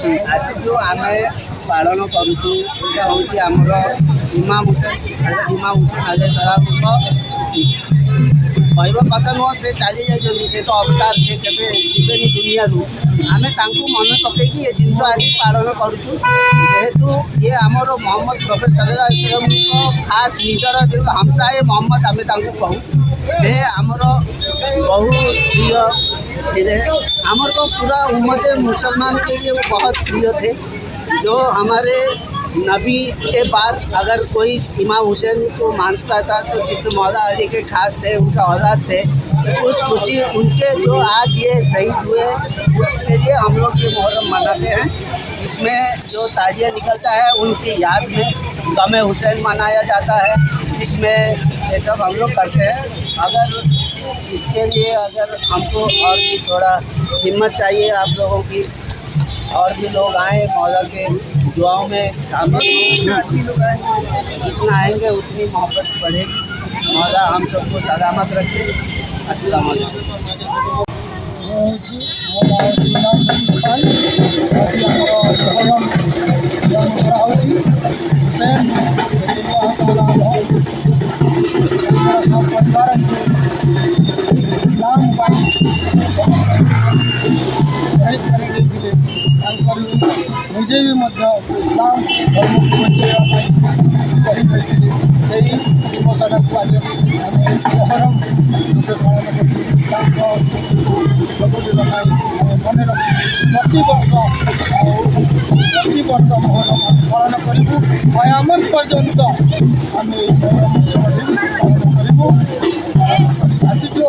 आज जो आम पालन करुचु हूँ आमर इमाम हुसैन आजम कहवा कथा नुह से चली जाइए से तो अवतार से केवे जीवेनि दुनिया आम मन पकई ये जिन आज पालन करुचु जेहेतु ये आमर मोहम्मद प्रोफेट सल्लल्लाहु अलैहि वसल्लम खास निजर जो हमसाए मोहम्मद आम कहूँ से आमर बहुत प्रिय आमर तो पूरा उम्मत मुसलमान के लिए वो बहुत प्रिय थे। जो हमारे नबी के बाद अगर कोई इमाम हुसैन को मानता था तो जितने मौला अली के खास थे, उनका औलाद थे। कुछ खुशी उनके जो आज ये शहीद हुए उसके लिए हम लोग ये मुहर्रम मनाते हैं। इसमें जो ताजिया निकलता है उनकी याद में गम हुसैन मनाया जाता है। इसमें ये सब हम लोग करते हैं। अगर इसके लिए अगर हमको और भी थोड़ा हिम्मत चाहिए आप लोगों की, और भी लोग आए मौला के दुआओं में शामिल हों। जितना आएंगे उतनी मोहब्बत बढ़ेगी। मौला हम सबको सलामत रखे। अस्सलाम वालेकुम। निजे भी इस्लाम धर्म को बचाई शहीद होती से दिवसा को आज आम मुहर्रम रूपे पालन कर सबुज लगाई मन रखी प्रत मुहर्रम पालन करूँ कयामत पर्यंत आम मुहर्रम पालन करूँ आसीचु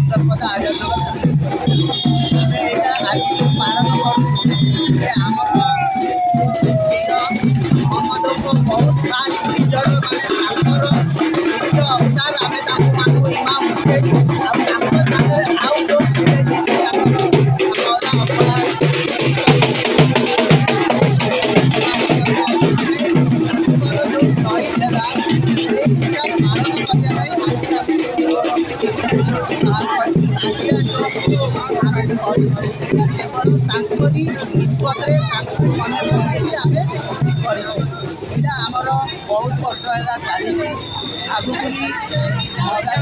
सुंदरपदा आजाद आज जो पालन मोहम्मद को बहुत खास निजर माने अवतार आम मानू इमाम हुसैन आउ लोग आमर बहुत वर्ष है चली आगुक भी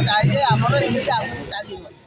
चाहिए आमर एमती आगुक चलो।